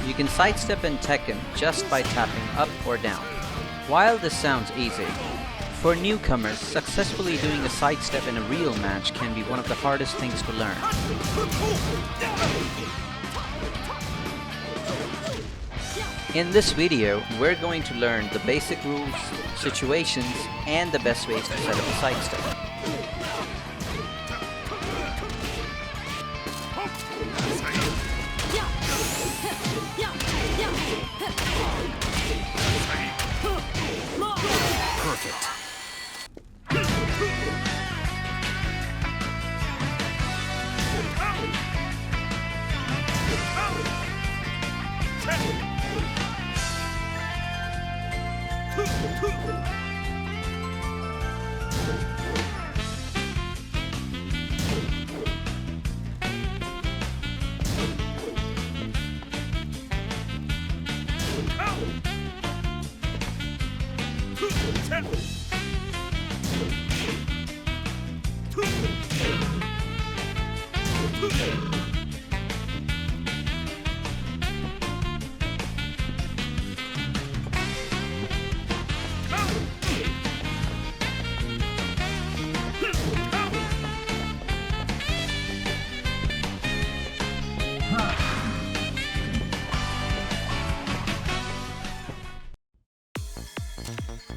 You can sidestep in Tekken just by tapping up or down. While this sounds easy, for newcomers, successfully doing a sidestep in a real match can be one of the hardest things to learn. In this video, we're going to learn the basic rules, situations, and the best ways to set up a sidestep. Perfect.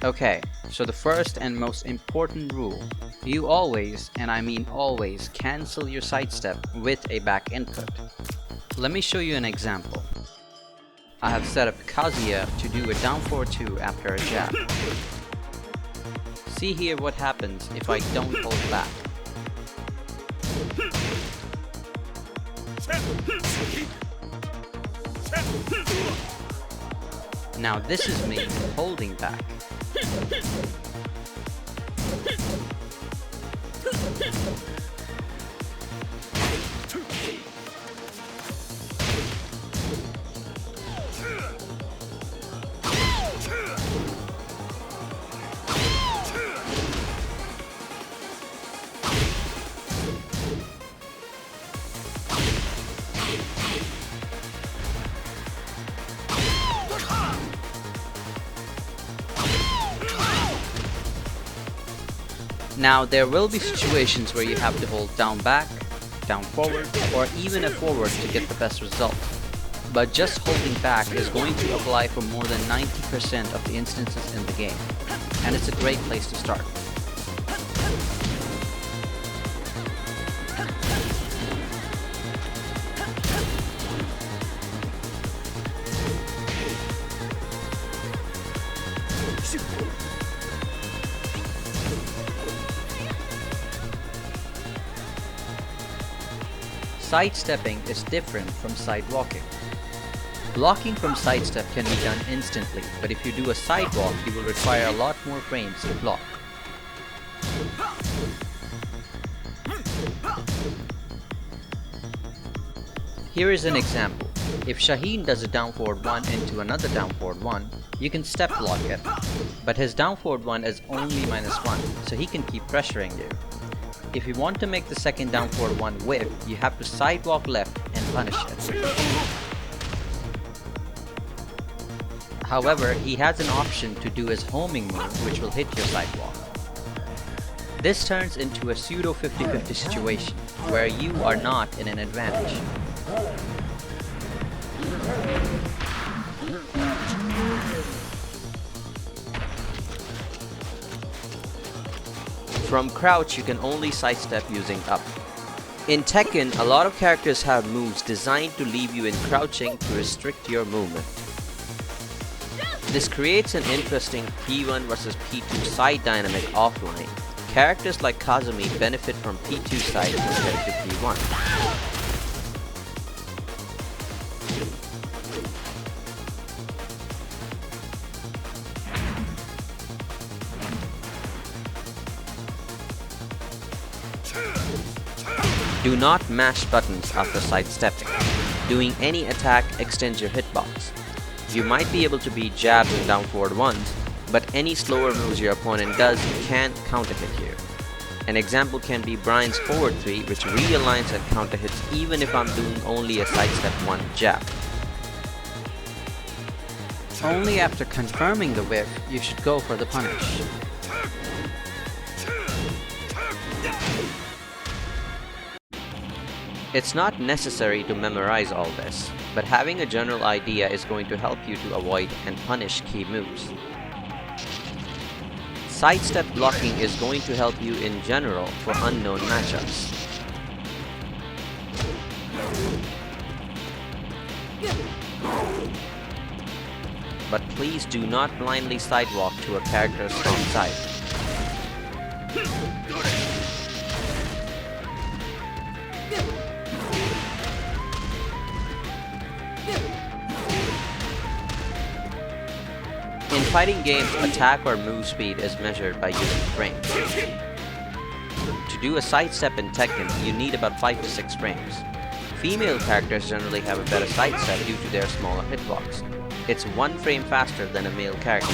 Okay, so the first and most important rule, you always, and I mean always, cancel your sidestep with a back input. Let me show you an example. I have set up Kazuya to do a down forward 2 after a jab. See here what happens if I don't hold back. Now this is me holding back. Now there will be situations where you have to hold down back, down forward, or even a forward to get the best result. But just holding back is going to apply for more than 90% of the instances in the game, and it's a great place to start. Sidestepping is different from sidewalking. Blocking from sidestep can be done instantly, but if you do a sidewalk, you will require a lot more frames to block. Here is an example. If Shaheen does a down forward 1 into another down forward 1, you can step block it, but his down forward 1 is only -1, so he can keep pressuring you. If you want to make the second down forward 1 whiff, you have to sidewalk left and punish it. However, he has an option to do his homing move, which will hit your sidewalk. This turns into a pseudo 50-50 situation, where you are not in an advantage. From crouch, you can only sidestep using up. In Tekken, a lot of characters have moves designed to leave you in crouching to restrict your movement. This creates an interesting P1 versus P2 side dynamic offline. Characters like Kazumi benefit from P2 side compared to P1. Do not mash buttons after sidestepping. Doing any attack extends your hitbox. You might be able to beat jabs and down forward ones, but any slower moves your opponent does can counter hit here. An example can be Brian's forward 3, which realigns and counter hits even if I'm doing only a sidestep 1 jab. Only after confirming the whiff, you should go for the punish. It's not necessary to memorize all this, but having a general idea is going to help you to avoid and punish key moves. Sidestep blocking is going to help you in general for unknown matchups. But please do not blindly sidewalk to a character's strong side. In fighting games, attack or move speed is measured by using frames. To do a sidestep in Tekken, you need about 5 to 6 frames. Female characters generally have a better sidestep due to their smaller hitbox. It's 1 frame faster than a male character.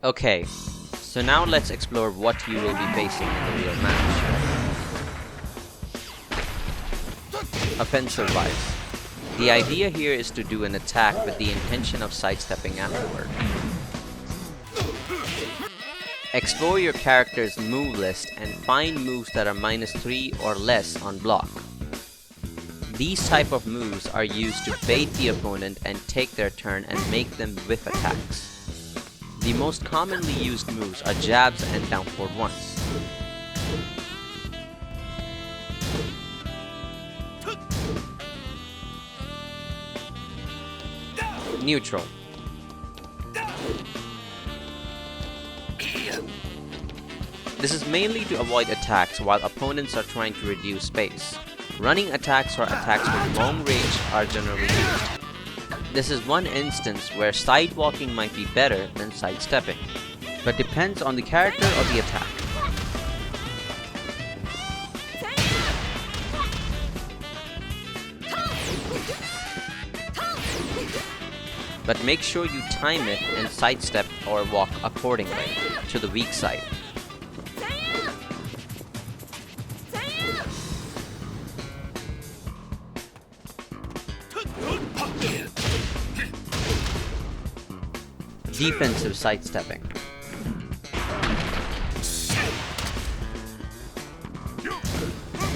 Okay, so now let's explore what you will be facing in the real match. Offensive wise, the idea here is to do an attack with the intention of sidestepping afterward. Explore your character's move list and find moves that are -3 or less on block. These type of moves are used to bait the opponent and take their turn and make them whiff attacks. The most commonly used moves are jabs and down forward ones. Neutral. This is mainly to avoid attacks while opponents are trying to reduce space. Running attacks or attacks with long range are generally used. This is one instance where sidewalking might be better than sidestepping, but depends on the character or the attack. But make sure you time it and sidestep or walk accordingly to the weak side. Defensive sidestepping.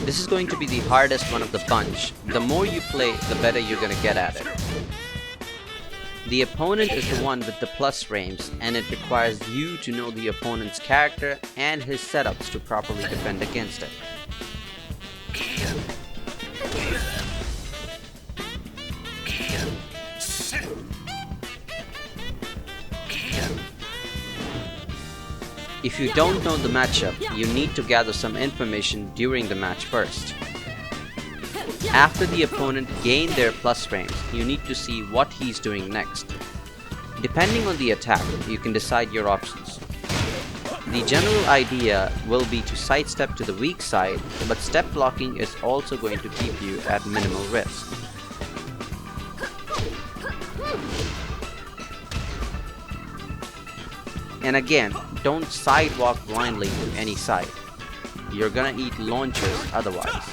This is going to be the hardest one of the bunch. The more you play, the better you're gonna get at it. The opponent is the one with the plus frames, and it requires you to know the opponent's character and his setups to properly defend against it. If you don't know the matchup, you need to gather some information during the match first. After the opponent gained their plus frames, you need to see what he's doing next. Depending on the attack, you can decide your options. The general idea will be to sidestep to the weak side, but step blocking is also going to keep you at minimal risk. And again, don't sidewalk blindly to any side. You're gonna eat launchers otherwise.